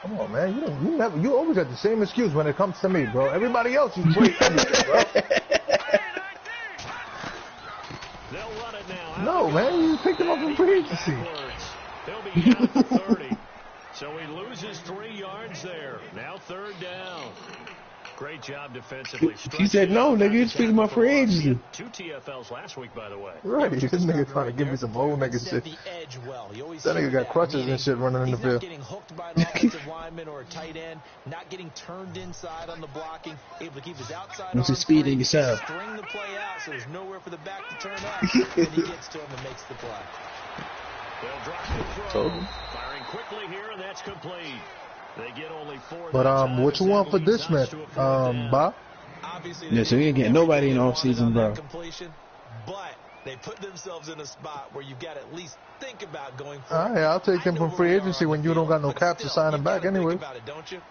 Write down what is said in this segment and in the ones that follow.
Come on, man. You always got the same excuse when it comes to me, bro. Everybody else, you trade everything, bro. No, man. You picked him up from free agency. He'll be down at the 30. So he loses 3 yards there. Now 3rd down. Great job defensively. He said, no, nigga, you're speaking about free agency. 2 TFLs last week, by the way. Right, this nigga trying to give me some old nigga shit. That nigga got crutches and shit running in the field. Getting hooked by an offensive lineman or a tight end, not getting turned inside on the blocking, able to keep his outside arm speed in free, yourself. string the play out so there's nowhere for the back to turn up, and he gets to him and makes the play. They'll drop the throw. Firing quickly here, and that's complete. They get only 4. But what you want for this man, Bob? Yeah, so you ain't getting nobody in off season, bro. But they put themselves in a spot where you've got to at least think about going for All right, I'll take him from free agency when you don't got no cap to sign him back anyway. About it, don't you?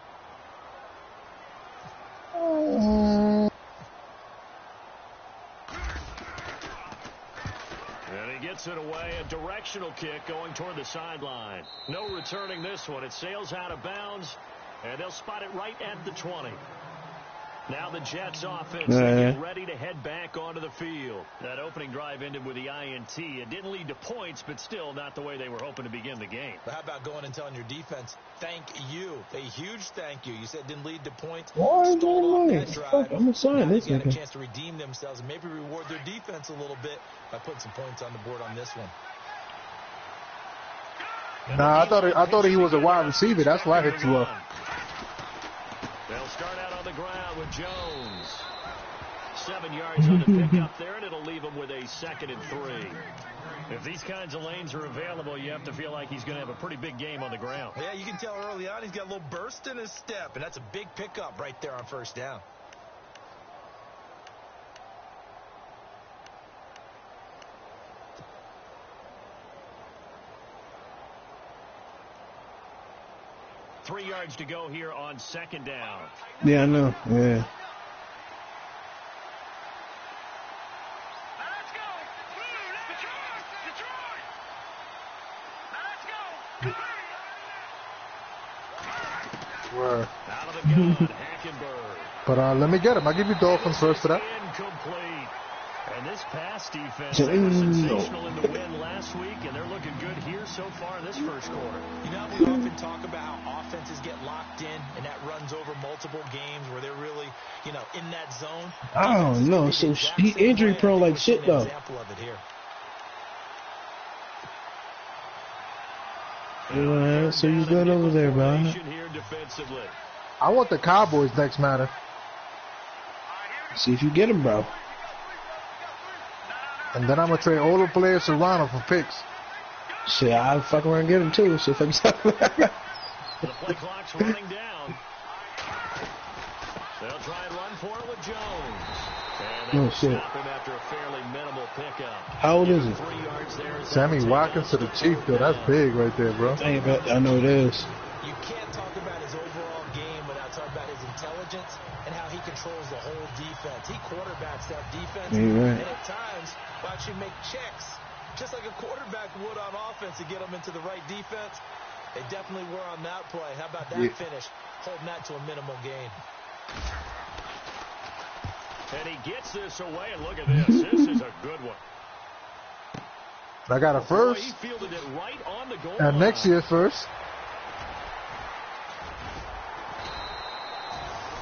And he gets it away, a directional kick going toward the sideline. No returning this one. It sails out of bounds, and they'll spot it right at the 20. Now the Jets offense get ready to head back onto the field. That opening drive ended with the INT. It didn't lead to points, but still not the way they were hoping to begin the game. But how about going and telling your defense, thank you, a huge thank you. You said it didn't lead to points. Why Stalled off that drive. I'm excited. Now they've got a chance to redeem themselves and maybe reward their defense a little bit by putting some points on the board on this one. Nah, I thought he was a wide receiver. That's why I hit you up. They'll start out on the ground with Jones. 7 yards on the pickup there, and it'll leave him with a 2nd and 3. If these kinds of lanes are available, you have to feel like he's going to have a pretty big game on the ground. Yeah, you can tell early on he's got a little burst in his step, and that's a big pickup right there on 1st down. Three yards to go here on 2nd down. Yeah, I know. Yeah. Word. Out of the gun, Hackenberg. But let me get him. I'll give you Dolphins first for that. Incomplete. And this pass defense, they were sensational in the win last week, and they're looking good here so far in this 1st quarter. You know, we often talk about how offenses get locked in, and that runs over multiple games where they're really, you know, in that zone. I don't know. So he injury prone like shit, though. Example of it here. Yeah, so you good over there, bro. I want the Cowboys next, matter. See if you get him, bro. And then I'm going to trade all the players to Ronald for picks. Shit, I'll fuck around and get him, too. So if I'm the play clock's running down. They'll try and run for it with Jones. And they stop him after a fairly minimal pickup. How old is he? 3 yards there. Sammy Watkins to the Chief, though. That's big right there, bro. I know it is. You can't talk about his overall game without talking about his intelligence and how he controls the whole defense. He quarterbacks that defense, and at times will actually make checks, just like a quarterback would on offense to get them into the right defense. They definitely were on that play. How about that finish? Holding that to a minimal gain. And he gets this away, and look at this. This is a good one. I got a first. He fielded it right on the goal and line. next year's first.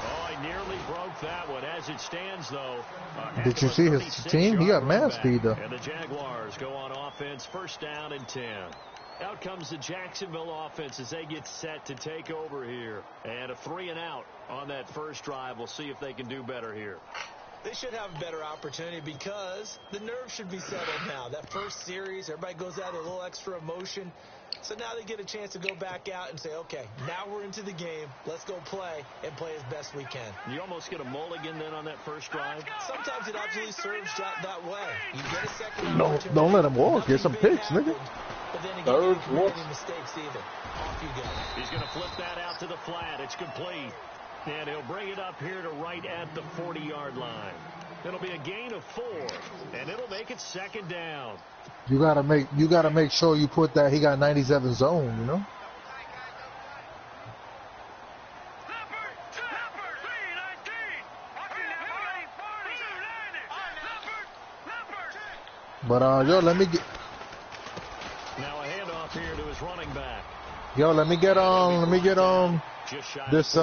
Oh, he nearly broke that one. As it stands, though. Did you see his team? He got man speed, though. And the Jaguars go on offense, 1st down and 10. Out comes the Jacksonville offense as they get set to take over here. And a 3-and-out on that 1st drive. We'll see if they can do better here. They should have a better opportunity because the nerves should be settled now. That 1st series, everybody goes out with a little extra emotion. So now they get a chance to go back out and say, okay, now we're into the game. Let's go play and play as best we can. You almost get a mulligan then on that 1st drive? Sometimes it absolutely serves that way. You get a second opportunity. Don't let him walk. Get some picks, nigga. But then again, you don't make any mistakes either. Off you go. He's going to flip that out to the flat. It's complete. And he'll bring it up here to right at the 40-yard line. It'll be a gain of 4, and it'll make it 2nd down. You gotta make sure you put that he got 97 zone, you know. But yo, let me get. Now a handoff here to his running back. Yo, let me get this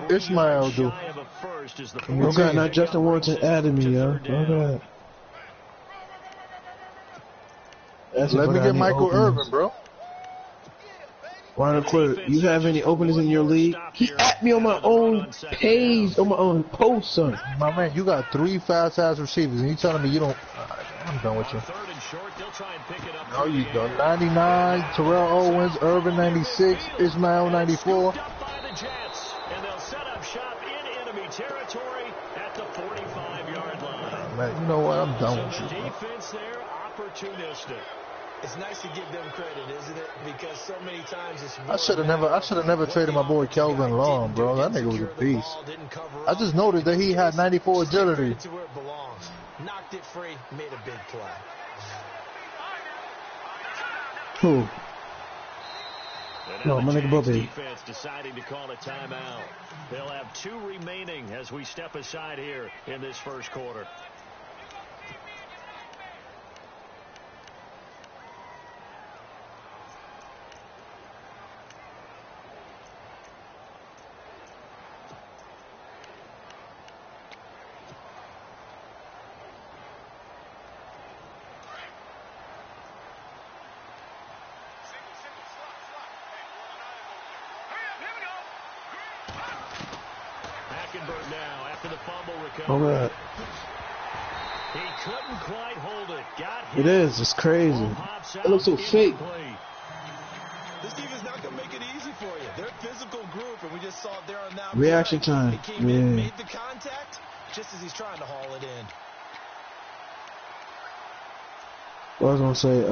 Ishmael dude. Okay, not Justin Warrington added me, yo. Okay. Let me get Michael Irvin, bro. Why quick? You have any openings in your league? He at me on my own page, on my own post, son. My man, you got 3 fast-ass receivers, and you telling me you don't... I'm done with you. No, you don't. 99, Terrell Owens, Irvin 96, Ishmael 94. And they'll set up shop in enemy territory at the 45-yard line. Man, you know what? I'm done with you. Defense there, opportunistic. It's nice to give them credit, isn't it? Because so many times it's I should have never traded my boy Kelvin Long, bro. That nigga was a beast. I just noticed that he had 94 agility. Knocked it free, made a big play. Who? No, my nigga Bobby. Defense deciding to call a timeout. They'll have 2 remaining as we step aside here in this first quarter. Now after the fumble recovery. Alright. He couldn't quite hold it. Got hit. It is. It's crazy. It looks so fake. This defense not gonna make it easy for you. They're a physical group, and we just saw it there on that reaction time. He came in, made the contact, just as he's trying to haul it in. What I was gonna say,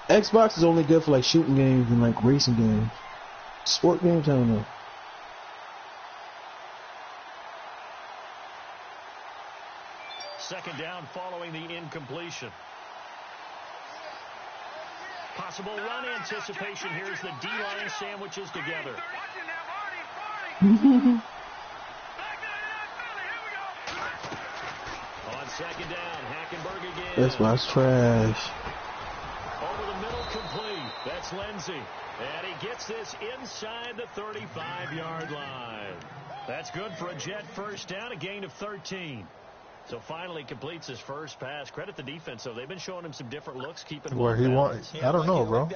Xbox is only good for like shooting games and like racing games. Sport games, I don't know. Second down following the incompletion. Possible run anticipation. Here's the D-line sandwiches together. On second down, Hackenberg again. That's why's trash. Over the middle, complete. That's Lindsey. And he gets this inside the 35-yard line. That's good for a Jet first down, a gain of 13. So finally completes his first pass. Credit the defense, though. They've been showing him some different looks, keeping him where he wants. I don't know, bro.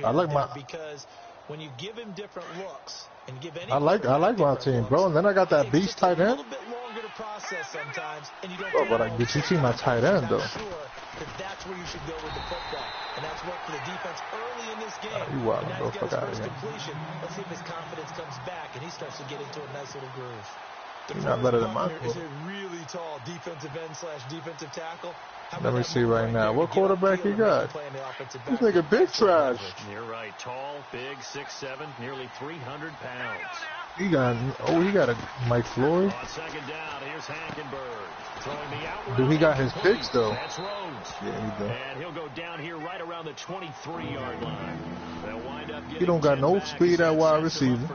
I like my. Because when you give him different looks and give any I like my team, bro. And then I got that beast tight end. A little bit longer to process sometimes, and you don't. Bro, but did you see my tight end though? That's where you should go with the football, and that's worked for the defense early in this game. You wild, bro. Fuck out of here. Let's see if his confidence comes back, and he starts to get into a nice little groove. He's not better than my is a really tall defensive end / defensive tackle. Let me see right now. What quarterback he got? This nigga big trash. You're right. Tall, big, 6'7", nearly 300 pounds. He got a Mike Floyd. On second down, here's Hackenberg. Throwing the out. Dude, he got his picks though. That's Rhodes. Yeah, he does. And he'll go down here right around the 23-yard line. They'll wind up getting he don't got no speed at wide receiver.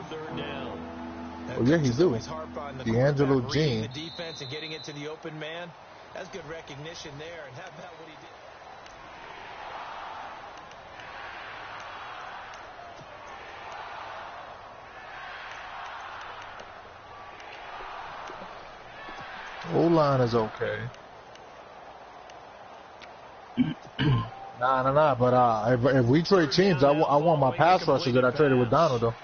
Oh yeah, he do. D'Angelo Jean. The defense and getting it to the open man. That's good recognition there, and how about what he did. O-line is okay. Nah. But if we trade teams, I want my pass rusher that I traded with Donald though.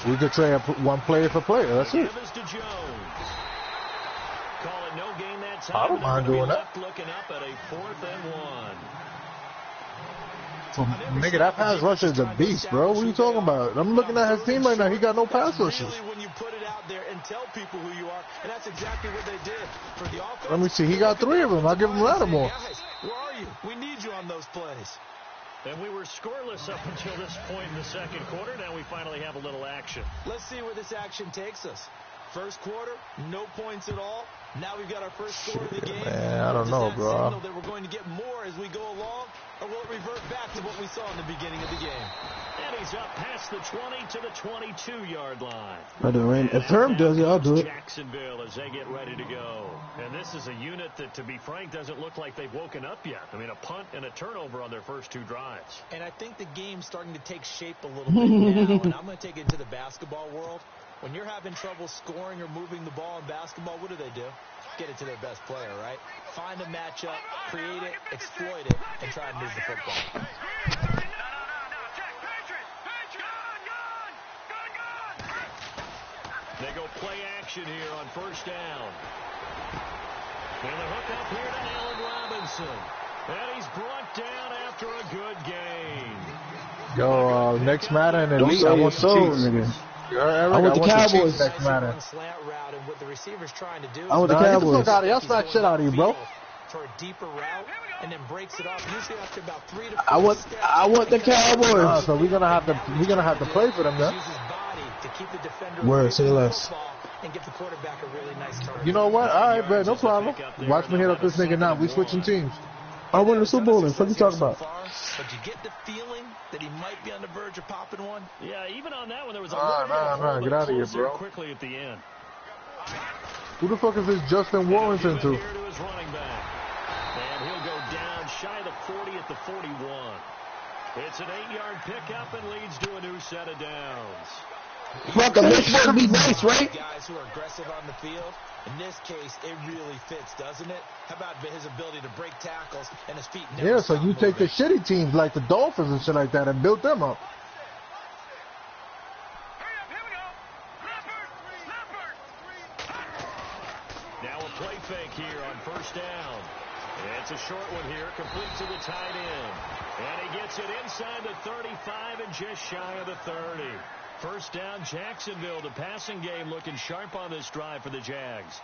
We could trade one player for player. That's it. I don't mind doing that. So, nigga, that pass rusher is a beast, bro. What are you talking about? I'm looking at his team right now. He got no pass rushes. When you put it out there and tell people who you are, and that's exactly what they did for the offense. Let me see. He got 3 of them. I'll give him Lattimore. Guys, where are you? We need you on those plays. And we were scoreless up until this point in the second quarter. Now we finally have a little action. Let's see where this action takes us. First quarter, no points at all. Now we've got our first score of the game. Man, I don't know, bro. Signal that we're going to get more as we go along, or will it revert back to what we saw in the beginning of the game? And he's up past the 20 to the 22-yard line. I do it. If Herm does it, I'll do it. Jacksonville as they get ready to go. And this is a unit that, to be frank, doesn't look like they've woken up yet. I mean, a punt and a turnover on their first two drives. And I think the game's starting to take shape a little bit now. And I'm going to take it to the basketball world. When you're having trouble scoring or moving the ball in basketball, what do? Get it to their best player, right? Find a matchup, create it, exploit it, and try and move the football. They go play action here on first down. And the hook up here to Allen Robinson. And he's brought down after a good game. Yo, next matter and elite. I want the Chiefs. Nigga. I want the Cowboys. Next matter. I want the Cowboys. Y'all smack shit out of you, bro. For a deeper route, and then breaks it off. Usually after about 3 to 4 I want the Cowboys. So we're gonna have to play for them now. Word, say less. And give the quarterback a really nice target. You know what? All right, bro, no problem. Watch me hit up this nigga now. We switching teams. I won the Super Bowl. What are you talking about? But you get the feeling that he might be on the verge of popping one. Yeah, even on that one, there was a nah, get out of here, bro. Quickly at the end. Who the fuck is this Justin Warrington to? And he'll go down shy of the 40 at the 41. It's an 8-yard pickup and leads to a new set of downs. Fuck him, this should be nice, right? Guys who are aggressive on the field. In this case, it really fits, doesn't it? How about his ability to break tackles and his feet never Yeah, so you take the shitty teams like the Dolphins and shit like that and build them up. Now a play fake here on first down. It's a short one here, complete to the tight end. And he gets it inside the 35 and just shy of the 30. First down, Jacksonville. The passing game looking sharp on this drive for the Jags.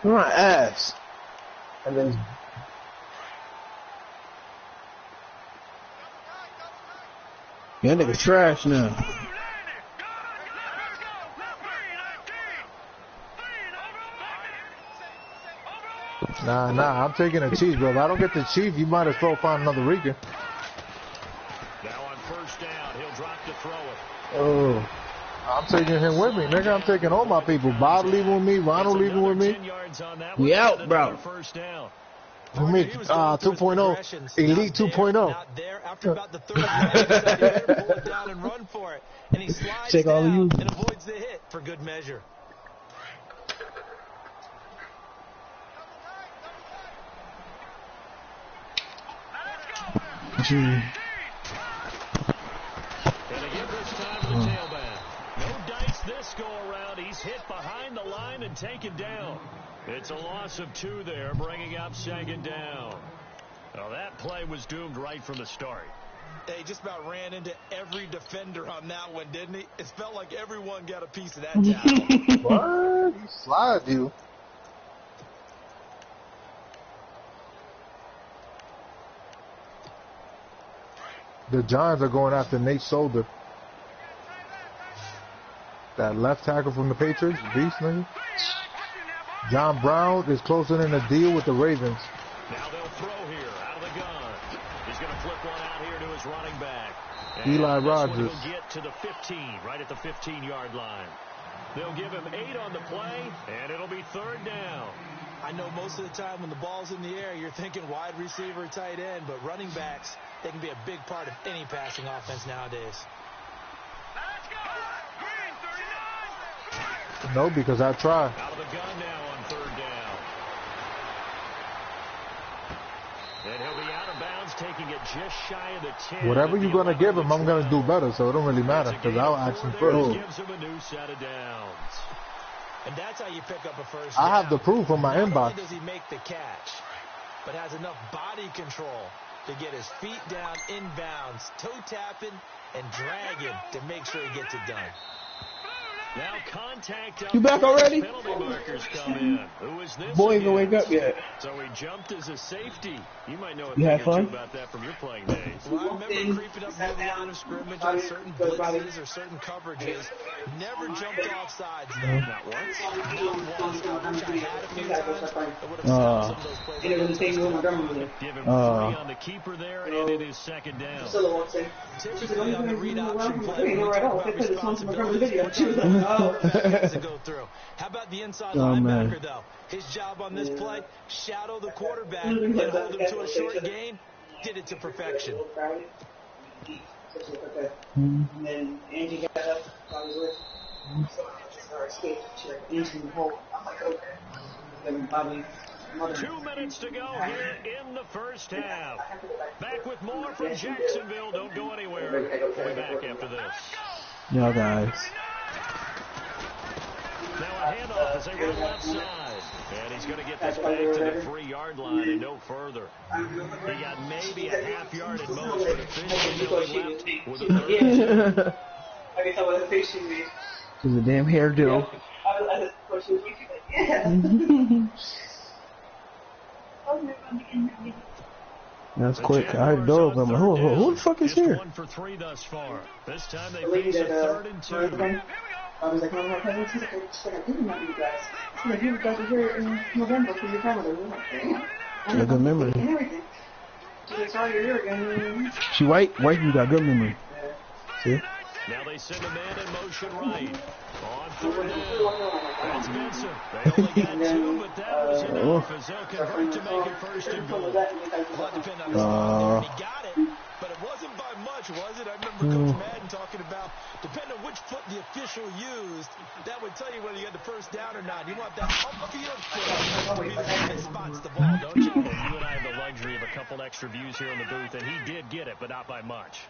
You're my ass. And then that nigga trash now. Nah, I'm taking a Chiefs, bro. If I don't get the Chiefs, you might as well find another Rican. Now on first down, he'll drop to throw it. Oh, I'm taking him with me, nigga. I'm taking all my people. Bob leaving with me. Ronald leaving with me. We out, bro. First down. For me, 2.0. Elite 2.0. After about the third round, pull it down and run for it. And he slides Take all of you. and avoids the hit for good measure. And again this time to the tailback. No dice this go around. He's hit behind the line and taken down. It's a loss of 2 there, bringing up second down. Well, that play was doomed right from the start. He just about ran into every defender on that one, didn't he? It felt like everyone got a piece of that tackle. What? He slide you. The Giants are going after Nate Solder. That left tackle from the Patriots, beast, nigga. John Brown is closing in a deal with the Ravens. Now they'll throw here out of the gun. He's going to flip one out here to his running back. And Eli Rogers. He'll get to the 15, right at the 15-yard line. They'll give him 8 on the play, and it'll be third down. I know most of the time when the ball's in the air, you're thinking wide receiver, tight end, but running backs, they can be a big part of any passing offense nowadays. No, because I try. Out of the gun now on third down. And he'll be out of bounds, taking it just shy of the 10. Whatever you're going to give him, I'm going to do better, so it don't really matter, because I'll ask him first. Gives him a new set of downs. And that's how you pick up a first I down. have the proof on my Not inbox. only does he make the catch, but has enough body control to get his feet down inbounds, toe tapping and dragging to make sure he gets it done. Now contact up. You back already? Penalty markers come in. Who is this? Boy, ain't gonna wake up yet. So he jumped as a safety. You might know a You thing had or fun? two about that from your playing days. Well, I remember creeping up near the line of scrimmage on certain blitzes or certain coverages. Never jumped off sides, though. Not once. Not once. I wish I had a few times. I would have stopped some of those plays. Give him 3 on the keeper there, and it is second down. Typically on the read option play, when we talk about responsibilities, we're talking about guys to go through. How about the inside linebacker, though? His job on this play, shadow the quarterback and hold him to a short gain. Did it to perfection. And then Angie got up, probably with or escaped into the hole. I'm like, okay. Then Bobby. 2 minutes to go here in the first half. Back with more from Jacksonville. Don't go anywhere. We'll be back after this. Yeah, guys. Now a handoff as they run left side. And he's going to get this back to the 3-yard line and no further. He got maybe a half yard at most, but officially left with a third. I can tell by the face she made. Cause the damn hairdo. I just yeah. That's quick. I heard the door open. I'm like, who the fuck is here? 1 for 3 thus far. This time they face a 3rd and 2. I was like, one of my cousins, he's like, I didn't know you guys. He's like, you guys were here in November for your family. We're like, damn. A good memory. And everything. He's like, sorry you're here again. She white? White people got good memory. See? Now they send a man in motion right. On 3rd down. That's Vincent. They only got 2, but that was enough as they'll convert to make it 1st and goal. Well, depending on his there, and he got it, but it wasn't by much, was it? I remember Coach Madden talking about, depending on which foot the official used, that would tell you whether you had the first down or not. You want that upfield foot to be the one that spots the ball, don't you? Well, you and I have the luxury of a couple extra views here in the booth, and he did get it, but not by much.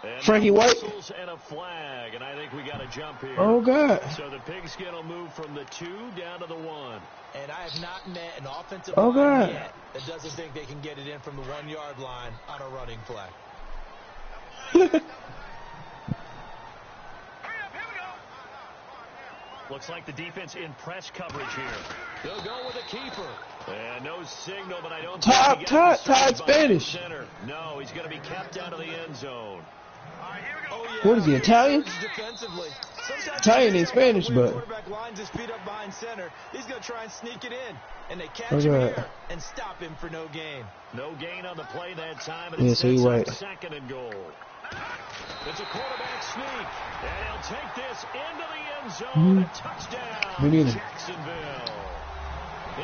And Frankie White. And a flag, and I think we got a jump here. Oh, God. So the pigskin will move from the 2 down to the 1. And I have not met an offensive Oh, line God. yet that doesn't think they can get it in from the 1-yard line on a running play. Looks like the defense in press coverage here. They'll go with a keeper. And no signal, but I don't think Todd Spanish. Center. No, he's going to be kept out of the end zone. Oh, yeah. What is he, Italian? Defensively. Italian ain't Spanish, but. Quarterback lines his feet up behind center. He's going to try and sneak it in. And they catch Oh, him God. here and stop him for no gain. No gain on the play that time, and Yeah, it so he sets up white. 2nd and goal. It's a quarterback sneak, and he'll take this into the end zone. A touchdown, Me neither. Jacksonville.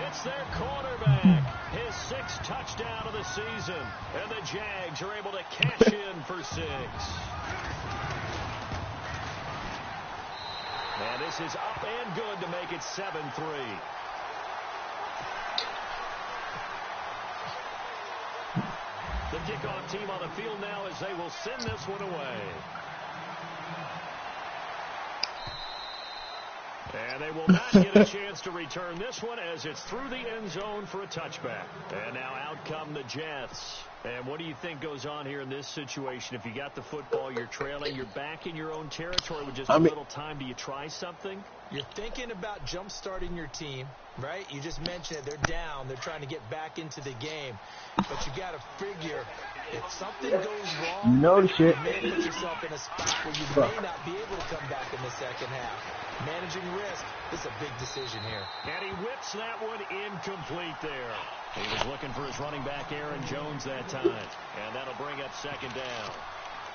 It's their quarterback, his 6th touchdown of the season, and the Jags are able to cash in for 6. And this is up and good to make it 7-3. The kickoff team on the field now as they will send this one away. And they will not get a chance to return this one as it's through the end zone for a touchback. And now out come the Jets. And what do you think goes on here in this situation? If you got the football, you're trailing, you're back in your own territory with just a little time. Do you try something? You're thinking about jump-starting your team, right? You just mentioned it. They're down. They're trying to get back into the game. But you got to figure if something goes wrong, You know the shit. you may put yourself in a spot where you may not be able to come back in the second half. Managing risk is a big decision here. And he whips that one incomplete there. He was looking for his running back, Aaron Jones, that time. And that'll bring up 2nd down.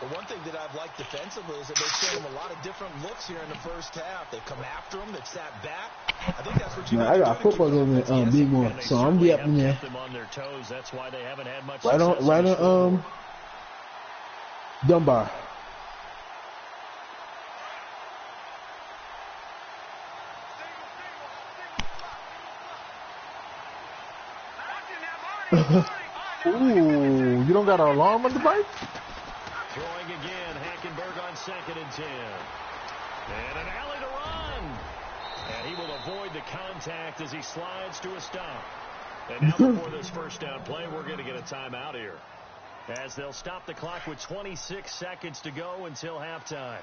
But one thing that I've liked defensively is that they've shown him a lot of different looks here in the first half. They've come after him. They've sat back. I think that's what you I got football game in Big One, so I'm be up in there. Them on their toes. That's why they haven't had much Right on, Dunbar. Ooh, you don't got an alarm on the bike? Throwing again, Hackenberg on 2nd and 10. And an alley to run. And he will avoid the contact as he slides to a stop. And now before this first down play, we're going to get a timeout here, as they'll stop the clock with 26 seconds to go until halftime.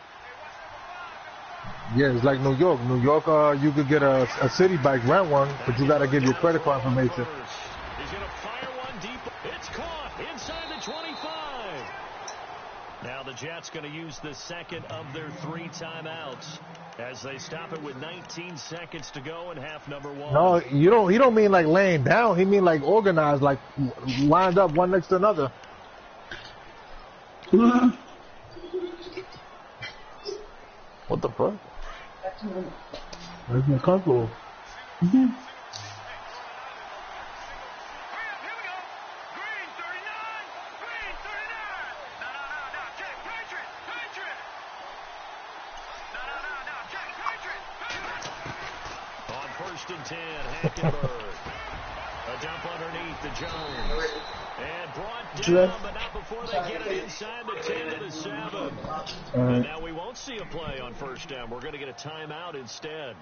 Yeah, it's like New York. New York, you could get a city bike, rent one, but you got to give your credit card information. He's going to fire one deep. It's caught inside the 25. Now the Jets going to use the second of their 3 timeouts as they stop it with 19 seconds to go in half number 1. No, he don't mean like laying down. He mean like organized, like lined up one next to another. What the fuck? That's not comfortable. On 1st and 10, Hackenberg. A dump underneath the Jones. And brought down, but not before they get it inside the 10 to the 7. And now we won't see a play on 1st down. We're going to get a timeout instead,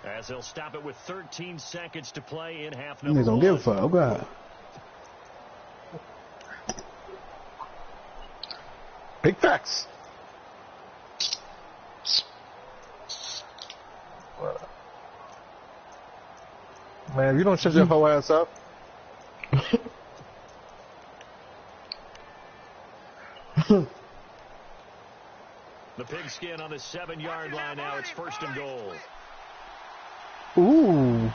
as they'll stop it with 13 seconds to play in half number 1. They don't give a fuck. Oh, God. Big facts. Man, if you don't shut your whole ass up. The pigskin on the 7-yard line now. It's 1st and goal. Ooh.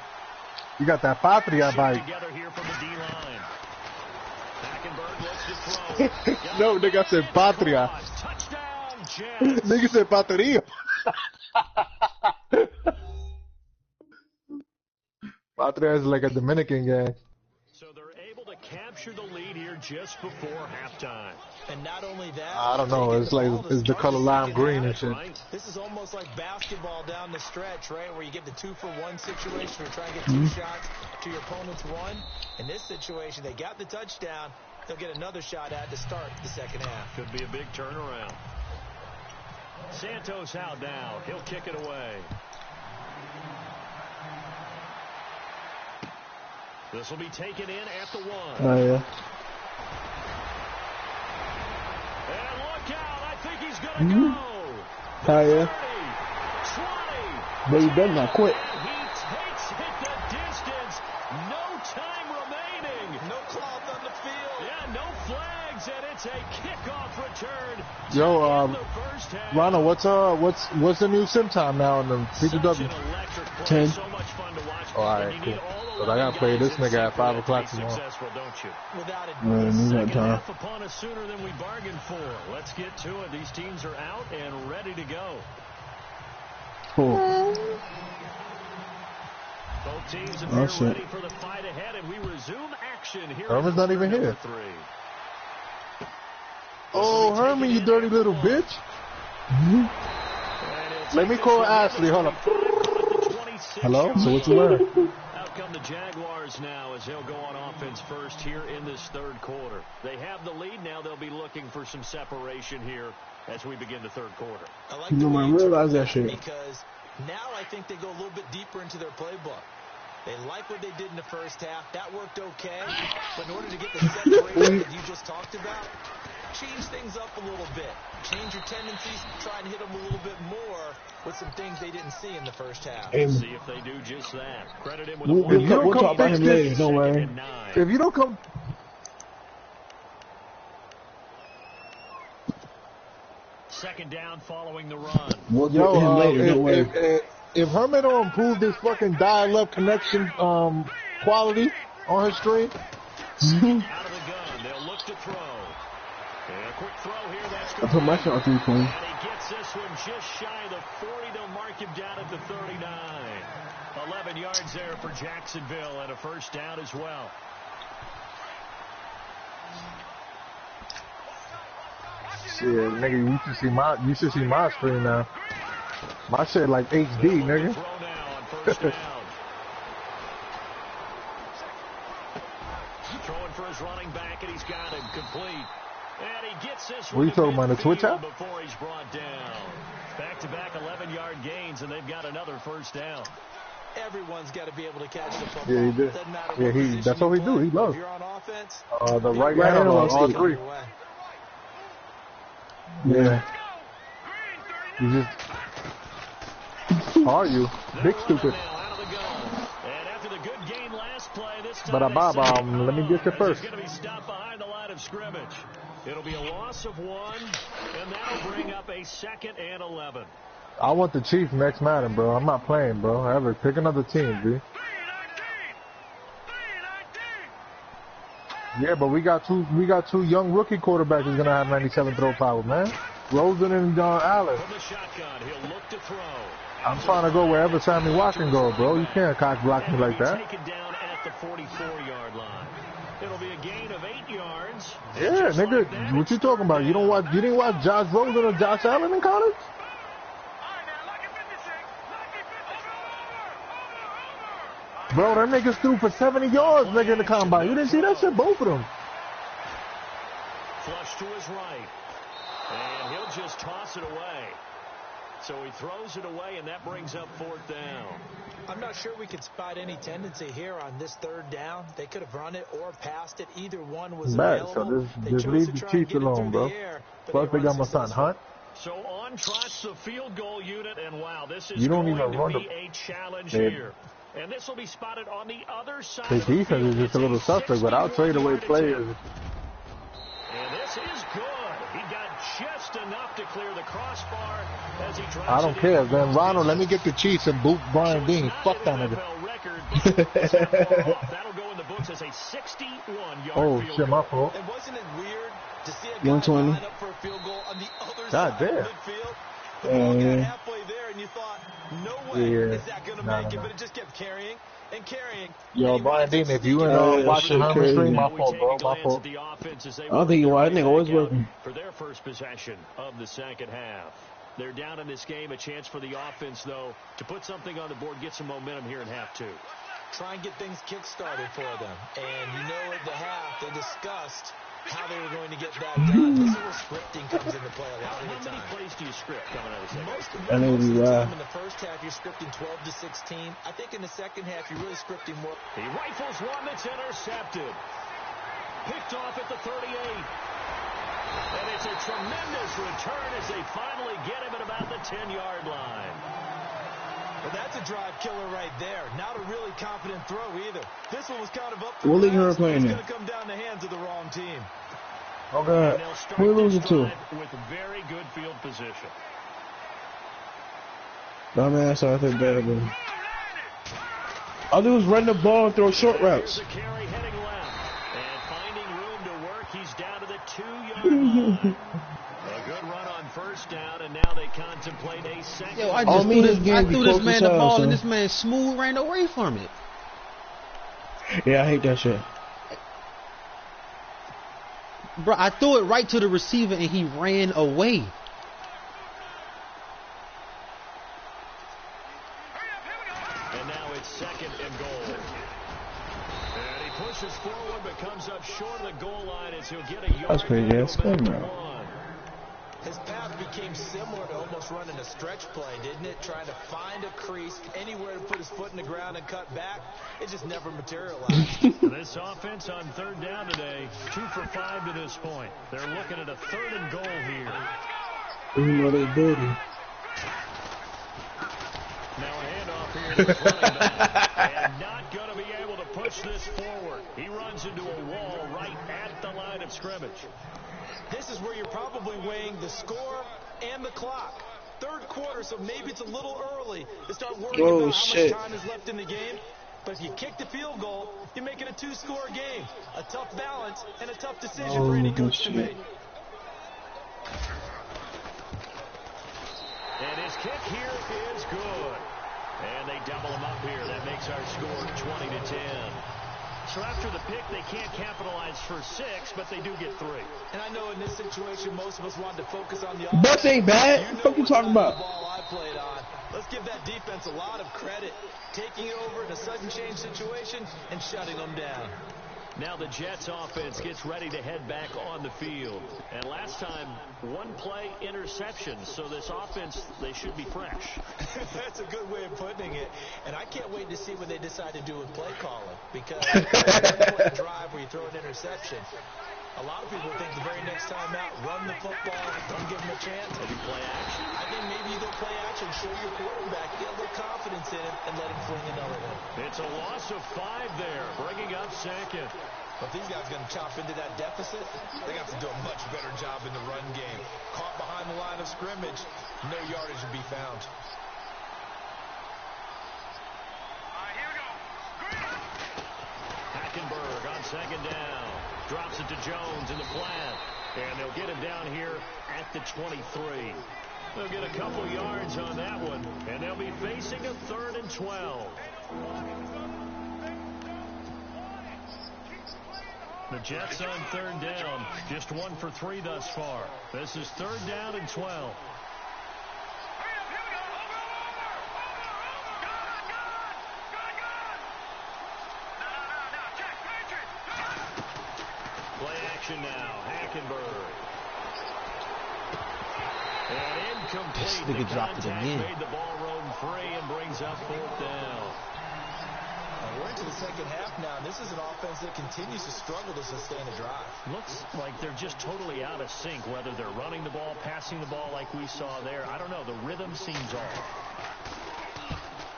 You got that Patria bike. Together here from the D-line. Hackenberg looks to throw. No, nigga said Patria. Touchdown, Jets. Nigga said Patria. Patria is like a Dominican gang. So they're able to capture the lead here just before halftime. And not only that, I don't know. It's like it's the color lime green and shit. Right. this is almost like basketball down the stretch, right? Where you get the 2-for-1 situation, or try and get 2 shots to your opponent's 1. In this situation, they got the touchdown. They'll get another shot at to start the second half. Could be a big turnaround. Santos out now. He'll kick it away. This will be taken in at the 1. Oh, yeah. And look out. I think he's going to go. Oh, yeah. 20. But he better not quit. And he takes it the distance. No time remaining. No cloth on the field. Yeah, no flags, and it's a kickoff return. Yo, in the first half. Ronald, what's the new sim time now in the PW? 10. So much fun to watch. Oh, all right, cool. But I gotta play this nigga at 5 o'clock tomorrow. Don't you? Without it, Second half upon us sooner than we bargained for. Let's get to it. These teams are out and ready to go. Cool. Both teams are ready for the fight ahead, and we resume action here. Herman's not even here. 3. Oh, Herman, you dirty little bitch. Let me call Ashley. Hold up. Hello? So what you learn? Out come the Jaguars now as they'll go on offense first here in this third quarter. They have the lead now. They'll be looking for some separation here as we begin the third quarter. I like You might realize that shit. because now I think they go a little bit deeper into their playbook. They like what they did in the first half. That worked okay. But in order to get the separation that you just talked about, change things up a little bit. Change your tendencies. Try and hit them a little bit more with some things they didn't see in the first half. See if they do just that. Credit him with We'll talk about him later. Don't worry. If you don't come... Second down following the run. We'll get him later. Don't worry. If Herman don't improve this fucking dial-up connection quality on his stream... Out of the gun. They'll look to throw. And a quick throw here. That's I put my shot 3 points. And he gets this one just shy of the 40. They'll mark him down at the 39. 11 yards there for Jacksonville and a first down as well. Shit, nigga, you should see my screen now. My shit like HD, nigga. Throw now on first down. Throwing for his running back, and he's got him complete. And he gets this What are you talking about, the Twitch app? Before he's brought down. Back-to-back 11-yard gains, and they've got another first down. everyone's got to be able to catch the football. Yeah, he did. Doesn't matter Yeah, what that's all he do. He loves. If you're on offense, the right right hand analog on all stick. three. Yeah. You just are you big stupid. But let me get you first. Going to be stopped behind the line of scrimmage. It'll be a loss of 1, and that'll bring up a 2nd and 11. I want the Chiefs next Madden, bro. I'm not playing, bro. Ever pick another team, B. Yeah, but we got two young rookie quarterbacks who's gonna have 97 throw power, man. Rosen and John Allen. From the shotgun, he'll look to throw. I'm trying to go wherever Sammy Watt can go, bro. You can't cock block me like that. Taken down at the 44-yard line. It'll be a gain of 8 yards. Yeah, nigga, what you talking about? You didn't watch Josh Rosen or Josh Allen in college? Bro, them niggas threw for 70 yards, nigga, in the combine. You didn't see that shit? Both of them. Flush to his right. And he'll just toss it away. So he throws it away, and that brings up 4th down. I'm not sure we could spot any tendency here on this 3rd down. They could have run it or passed it. Either one was available. So just leave the Chiefs alone, bro. Plus they got my son Hunt. So on trots the field goal unit, and wow, this is you don't going even to run be a challenge here. And this will be spotted on the other side. The defense is just a little suspect, but I'll trade away players. And this is good. He got just enough to clear the crossbar as he drives. I don't care. Then Ronald, let me get the Chiefs and boot Brian Dean. Fuck that nigga. That'll go in the books as a 61-yard oh field shit, my fault. And wasn't it weird to see a guy 120. line up for a field goal on the other God side of damn. midfield? The ball got halfway there, and you thought, no way is that going to make it, but it just kept carrying and carrying. Yo, Brian Dean, if you ain't watching Herman stream, my fault, bro. My fault. I don't think you are. I think always working. For their first possession of the 2nd half. They're down in this game. A chance for the offense, though, to put something on the board, get some momentum here in half 2. Try and get things kick-started for them. And you know at the half, they discussed how they were going to get that done. This is where scripting comes into play a lot of the time. How many plays do you script coming out of the second? Most of the time in the first half, you're scripting 12 to 16. I think in the second half, you're really scripting more. He rifles one that's intercepted. Picked off at the 38. And it's a tremendous return as they finally get him at about the 10-yard line. Well, that's a drive killer right there. Not a really confident throw either. This one was kind of up. What league are we playing in? It's going to come down the hands of the wrong team. Okay. Who are we losing to? With very good field position. Dumbass, I think better than. All they do is run the ball and throw short routes. Here's a carry heading left. And finding room to work, he's down to the 2-yard line. A good run on first down, and now they contemplate a second. Yo, I threw this man the ball, and this man smooth ran away from it. Yeah, I hate that shit. Bro, I threw it right to the receiver, and he ran away. And now it's 2nd and goal. And he pushes forward, but comes up short of the goal line as he'll get a yard. That's pretty good. That's good, man. His path became similar to almost running a stretch play, didn't it? Trying to find a crease, anywhere to put his foot in the ground and cut back. It just never materialized. This offense on 3rd down today, 2 for 5 to this point. They're looking at a 3rd and goal here. You know they did. Now a handoff here to the running back. And not going to be able to push this forward. He runs into a wall right at the line of scrimmage. This is where you're probably weighing the score and the clock. 3rd quarter, so maybe it's a little early to start worrying about how much time is left in the game. But if you kick the field goal, you're making a 2-score game. A tough balance and a tough decision for any coach to make. And his kick here is good. And they double him up here. That makes our score 20-10. So after the pick, they can't capitalize for 6, but they do get 3. And I know in this situation, most of us wanted to focus on the Bucks ain't bad. What are you talking about? Ball I played on. Let's give that defense a lot of credit. Taking it over in a sudden change situation and shutting them down. Now the Jets offense gets ready to head back on the field. And last time, one play interception. So this offense, they should be fresh. That's a good way of putting it. And I can't wait to see what they decide to do with play calling. Because a drive where you throw an interception, a lot of people think the very next time out, run the football, don't give them a chance. Maybe play action. I think maybe you go play action, show your quarterback, get a little confidence in him, and let him fling another one. It's a loss of 5 there, bringing up second. But these guys are going to chop into that deficit. They have to do a much better job in the run game. Caught behind the line of scrimmage, no yardage to be found. Hackenberg on second down. Drops it to Jones in the flat. And they'll get him down here at the 23. They'll get a couple yards on that one. And they'll be facing a 3rd and 12. The Jets on 3rd down. Just 1 for 3 thus far. This is 3rd down and 12. Play action now. Hackenberg. And incomplete. This nigga dropped it again. Made the ball roam free and brings up 4th down. We're into the second half now, and this is an offense that continues to struggle to sustain a drive. Looks like they're just totally out of sync, whether they're running the ball, passing the ball like we saw there. I don't know. The rhythm seems off.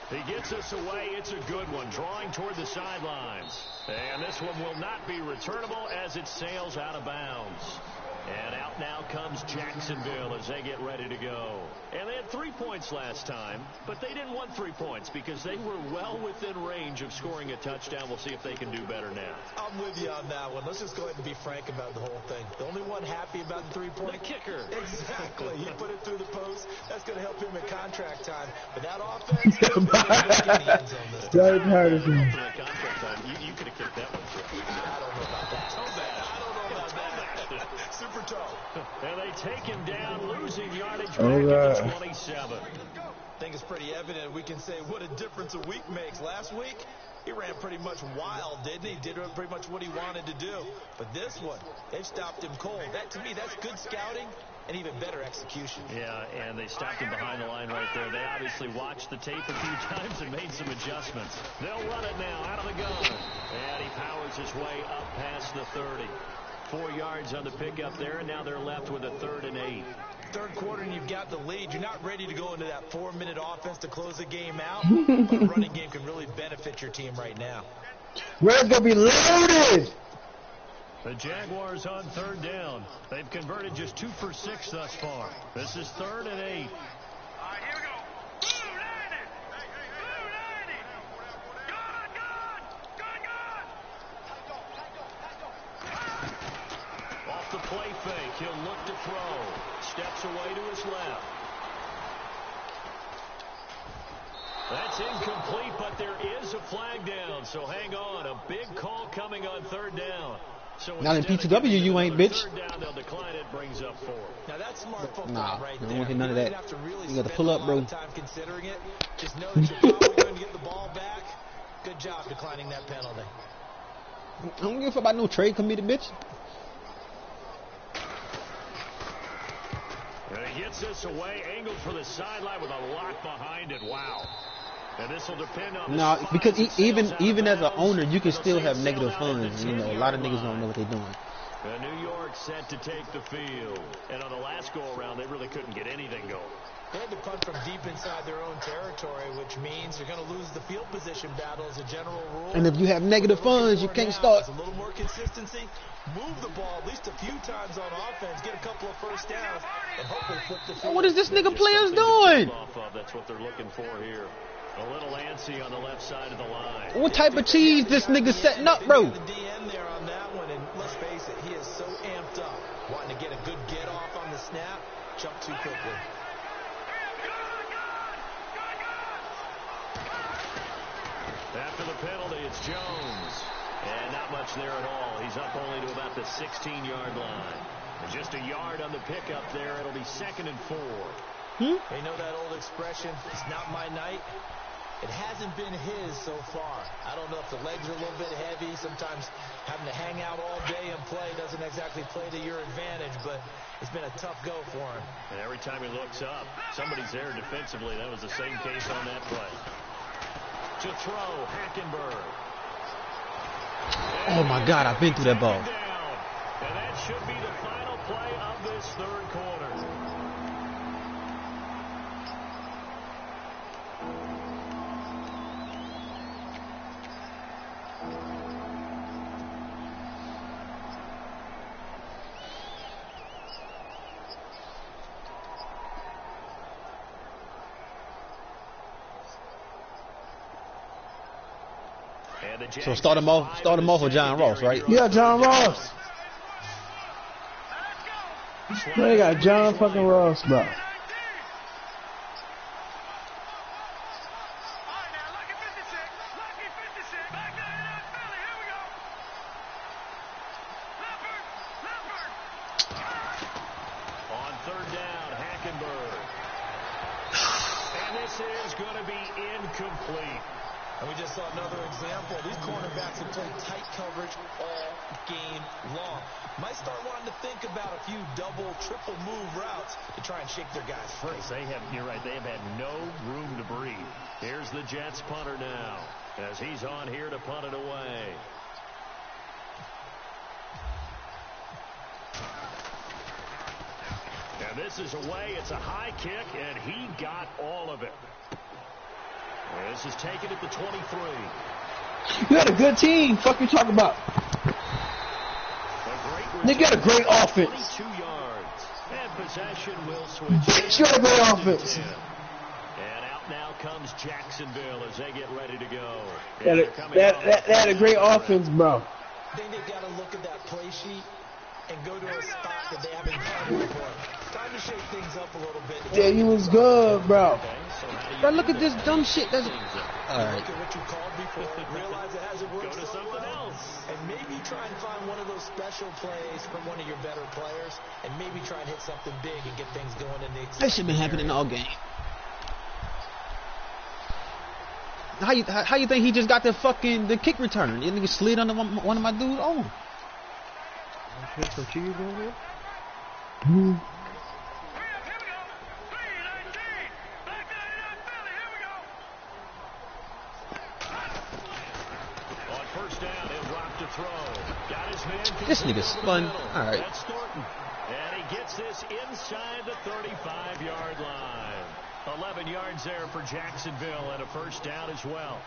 He gets us away. It's a good one, drawing toward the sidelines. And this one will not be returnable as it sails out of bounds. And out now comes Jacksonville as they get ready to go. And they had 3 points last time, but they didn't want 3 points because they were well within range of scoring a touchdown. We'll see if they can do better now. I'm with you on that one. Let's just go ahead and be frank about the whole thing. The only one happy about the 3-point. The kicker. Exactly. He put it through the post. That's going to help him in contract time. But that offense, in the end zone this time. Contract time. You could have kicked that one through. I don't know about that. Toe bad. I don't know about that. Super toe. And they take him down, losing yardage back at the 27. I think it's pretty evident. We can say what a difference a week makes. Last week, he ran pretty much wild, didn't he? Did pretty much what he wanted to do. But this one, they've stopped him cold. That, to me, that's good scouting and even better execution. Yeah, and they stopped him behind the line right there. They obviously watched the tape a few times and made some adjustments. They'll run it now out of the gun. And he powers his way up past the 30. 4 yards on the pickup there, and now they're left with a 3rd and 8. Third quarter, and you've got the lead. You're not ready to go into that 4-minute offense to close the game out, but a running game can really benefit your team right now. We're going to be loaded. The Jaguars on 3rd down. They've converted just 2 for 6 thus far. This is 3rd and 8. The play fake. He'll look to throw. Steps away to his left. That's incomplete, but there is a flag down. So hang on. A big call coming on 3rd down. So not in PTW, you ain't, bitch. 3rd down, they'll decline it. Brings up 4. Now that's smart football right there. I don't want none of that. You got to pull up, bro. Time considering it. Just know that you're probably going to get the ball back. Good job declining that penalty. I don't give a fuck about no trade committee, bitch. And he gets this away, angled for the sideline with a lock behind it. Wow. And this will depend on no, because even as an owner, you can still have negative funds. You know, a lot of niggas don't know what they're doing. New York set to take the field. And on the last go-around, they really couldn't get anything going. They had to punt from deep inside their own territory, which means you're going to lose the field position battle as a general rule. And if you have negative funds, you can't start. A little more consistency, move the ball at least a few times on offense, get a couple of first downs, and hopefully flip the field. What is this nigga players doing? That's what they're looking for here. A little antsy on the left side of the line. What type of cheese this nigga setting up, bro? The DN there on that one, and let's face it, he is so amped up, wanting to get a good get off on the snap, jump too quickly. After the penalty, it's Jones. And not much there at all. He's up only to about the 16-yard line. And just a yard on the pickup there. It'll be 2nd and 4. You know that old expression, it's not my night. It hasn't been his so far. I don't know if the legs are a little bit heavy. Sometimes having to hang out all day and play doesn't exactly play to your advantage, but it's been a tough go for him. And every time he looks up, somebody's there defensively. That was the same case on that play. To throw, Hackenberg. Oh my God, I've been through that ball. And that should be the final play of this third quarter. So start him off with John Ross, right? Yeah, John Ross. They got John fucking Ross, bro. On third down, Hackenberg. And this is going to be incomplete. And we just saw another example. These cornerbacks have played tight coverage all game long. Might start wanting to think about a few double, triple move routes to try and shake their guys free. You're right, they have had no room to breathe. Here's the Jets punter now, as he's on here to punt it away. And this is away. It's a high kick, and he got all of it. This is taken at the 23. You got a good team. Fuck you talking about? They got a great offense. 22 yards. And possession will switch. Bitch, you got a great offense. And out now comes Jacksonville as they get ready to go. They had a great offense, bro. I think they've got to look at that play sheet and go to a spot that they haven't done before. Time to shake things up a little bit. Yeah, he was good, bro. But look at this dumb shit. That's all right. Look at what you called before. Realize it hasn't worked Go to so something well. else. And maybe try and find one of those special plays from one of your better players, and maybe try and hit something big and get things going in the. That shit been happening all game. How you think he just got the kick return? The nigga slid under one of my dudes' arm. Put some cheese in there. On first down, he'll drop to throw. Got his man. This nigga spun. All right. That's Thornton. And he gets this inside the 35-yard line. 11 yards there for Jacksonville and a first down as well.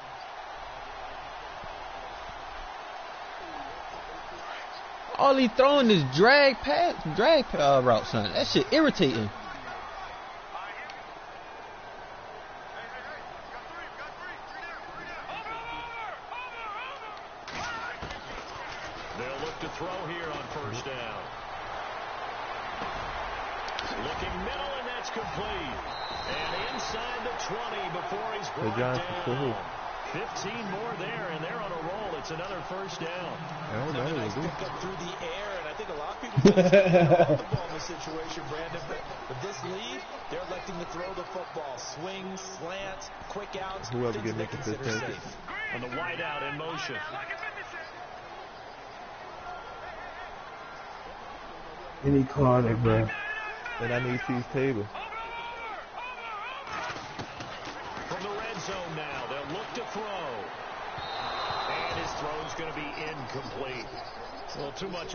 All he throwing is drag route, son. That shit irritating. They'll look to throw here on first down. Looking middle, and that's complete. And inside the 20 before he's brought down. 15 more there, and they're on a roll. It's another first down. Another nice pick up through the air, and I think a lot of people think the ball in this situation, Brandon. But with this lead, they're electing to throw the football. Swings, slants, quick outs, whoever things they gets consider safe. And the wide out in motion. Any card, bro. And I need to see his table. From the red zone now, they'll look to throw. And his throw's going to be incomplete. Well, too much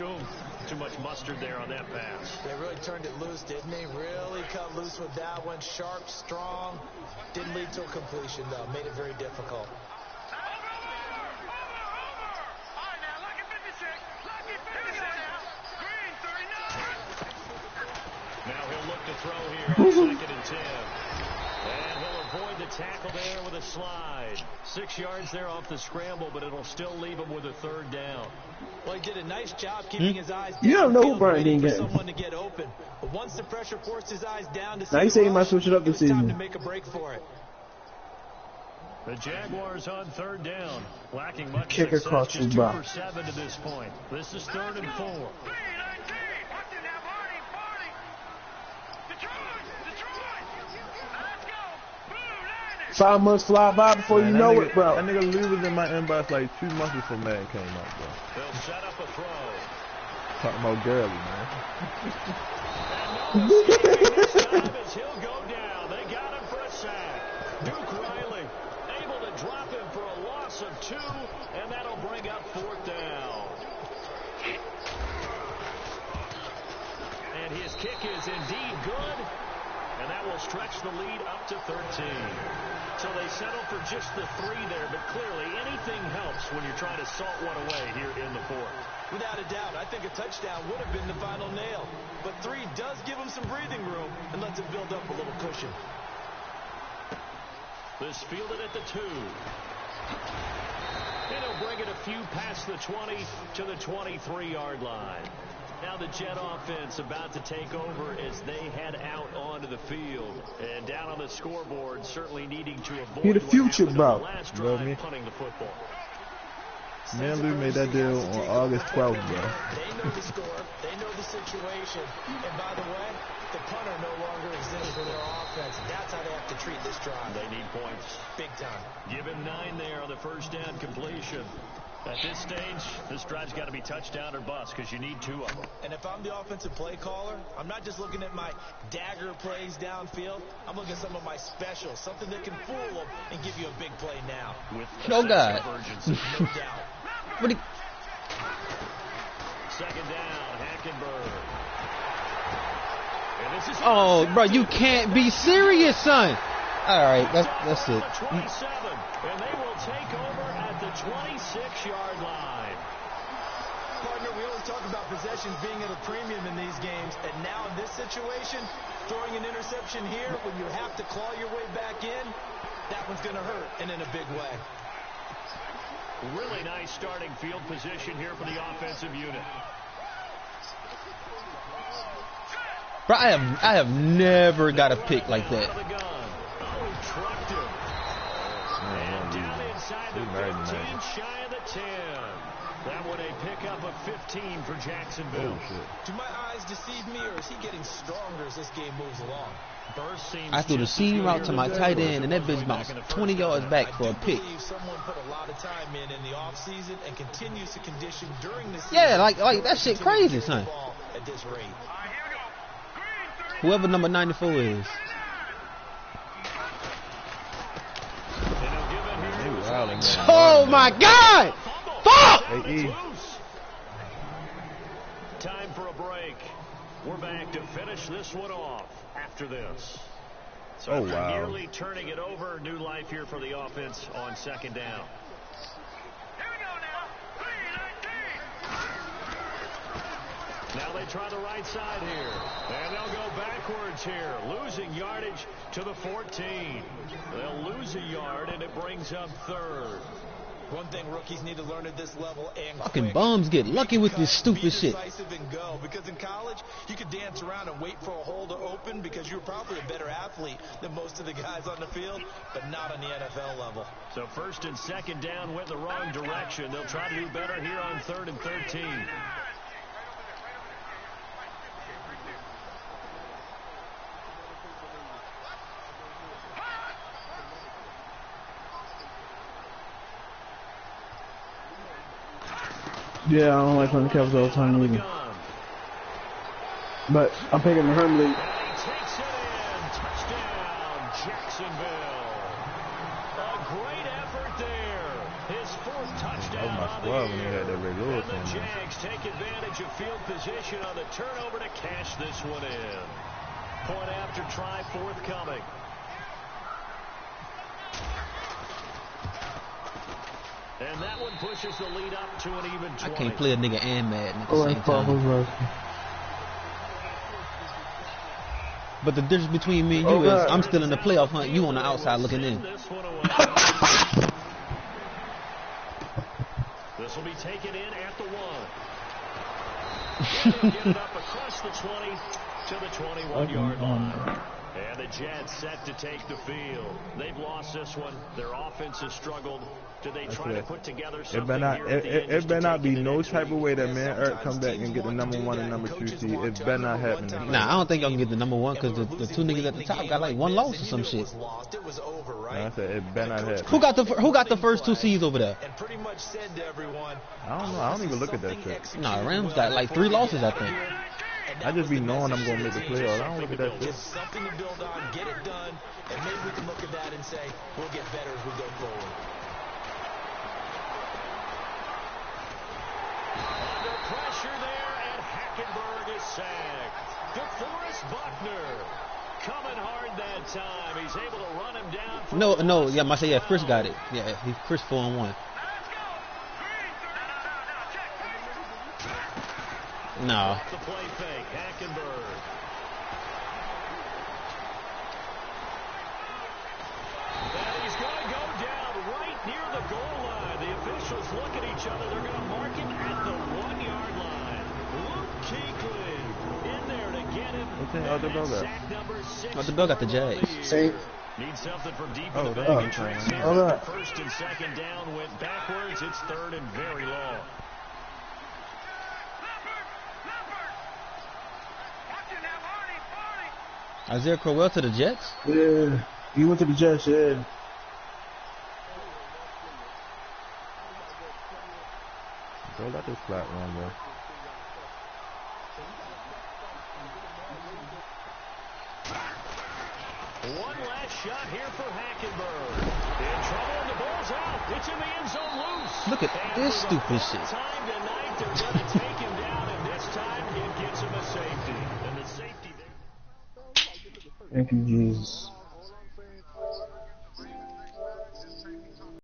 mustard there on that pass. They really turned it loose, didn't they? Really cut loose with that one. Sharp, strong. Didn't lead to a completion, though. Made it very difficult. Now he'll look to throw here on 2nd and 10. And he'll avoid the tackle there with a slide. 6 yards there off the scramble, but it'll still leave him with a third down. Well, he did a nice job keeping his eyes down. You don't know who Brian didn't get. Someone to get open. But once the pressure forced his eyes down to see now you say he might switch it up this time season. to make a break for it. The Jaguars on third down, lacking much Kicker success, caught just you, 2 bro. for 7 to this point. This is 3rd and 4. 5 months fly by before you know it, bro. That nigga Lee was in my inbox like 2 months before Madden came out, bro. They'll set up a throw. Talking about girly, man. As he'll go down. They got him for a sack. Duke Riley able to drop him for a loss of 2, and that'll bring up 4th down. And his kick is indeed good, and that will stretch the lead up to 13. So they settle for just the 3 there, but clearly anything helps when you're trying to salt one away here in the 4th. Without a doubt, I think a touchdown would have been the final nail. But 3 does give him some breathing room and lets it build up a little cushion. This fielded at the 2. And he'll bring it a few past the 20 to the 23-yard line. Now the Jet offense about to take over as they head out onto the field. And down on the scoreboard, certainly needing to avoid You're the future, bro. Last You know what I drive mean? punting the football. Me and Lou made that deal on August 12th, bro. They know the score. They know the situation. And by the way, the punter no longer exists for their offense. That's how they have to treat this drive. They need points. Big time. Give him 9 there on the first down completion. At this stage, this drive's got to be touchdown or bust because you need 2 of them. And if I'm the offensive play caller, I'm not just looking at my dagger plays downfield. I'm looking at some of my specials, something that can fool them and give you a big play now. With Oh, God. No doubt. What do you... Second down, Hackenberg. And this is Oh, bro, you can't be serious, son. All right, that's it. 27, and they will take over at the 26-yard line. Partner, we always talk about possessions being at a premium in these games, and now in this situation, throwing an interception here when you have to claw your way back in, that one's going to hurt, and in a big way. Really nice starting field position here for the offensive unit. Bro, I have never got a pick like that. Oh, he trucked him. And down inside the 15, shy of the 10. That one a pickup of 15 for Jacksonville. Do my eyes deceive me, or is he getting stronger as this game moves along? I threw the seam route to my tight end, and that bitch bounced 20 yards back for a pick. Someone put a lot of time in the offseason and continues to condition during the season. Yeah, like that shit crazy, son. At this rate. Whoever number 94 is. Oh my God! Fuck! Time for a break. We're back to finish this one off after this. So after nearly turning it over, new life here for the offense on second down. Now they try the right side here. And they'll go backwards here. Losing yardage to the 14. They'll lose a yard, and it brings up 3rd. One thing rookies need to learn at this level and fucking bums get lucky with this stupid shit. And go. Because in college, you could dance around and wait for a hole to open because you're probably a better athlete than most of the guys on the field, but not on the NFL level. So first and second down went the wrong direction. They'll try to do better here on 3rd and 13. Yeah, I don't like playing the Cavs all the time either. But I'm picking the Herm League. Takes it in. Touchdown, Jacksonville. A great effort there. His 4th touchdown on the year. And the Jags take advantage of field position on the turnover to cash this one in. Point after try forthcoming. And that one pushes the lead up to an even 20. I can't play a nigga and Madden at the same time. But the difference between me and you is I'm still in the playoff hunt. You on the outside looking in. This will be taken in at the 1. Get it up across the 20. to the 21-yard line. And the Jets set to take the field. They've lost this one. Their offense has struggled. Do they try to put together something it better not be no type of way that man Eric come back and get the number 1 and number 2 seed. It better not happen. Nah, I don't think y'all can get the number 1 because the two niggas at the top got like 1 loss or some shit. I said it better not happen. Who got the first 2 seeds over there? And pretty much said to everyone, I don't know. I don't even look at that shit. Nah, Rams got like 3 losses, I think. I just be knowing I'm gonna make the playoffs. I don't look at that shit. Something to build on, get it done, and maybe we can look at that and say we'll get better as we go forward. Under pressure there, and Hackenberg is sacked. DeForest Buckner coming hard that time. He's able to run him down. No, yeah, I say yeah. Chris got it. Yeah, Chris 4-on-1. No. The play fake, Hackenberg. And he's going to go down right near the goal line. The officials look at each other. They're going to mark him at the 1-yard line. Luke Kuechly in there to get him. What's the other bell got? Sack number 6. The bell got the Jags. Safe. Needs something from deep Oh, in the that's bag. what I'm saying. Okay. First and second down went backwards. It's 3rd and very long. Isaiah Crowell to the Jets? Yeah, he went to the Jets, yeah. Bro, let this flat run, bro. One last shot here for Hackenberg. In trouble, and the ball's out. It's in the end zone loose. Look at this stupid shit. Time tonight, they're going to take him down, and this time it gets him a safety. And the safety there. Thank you, Jesus.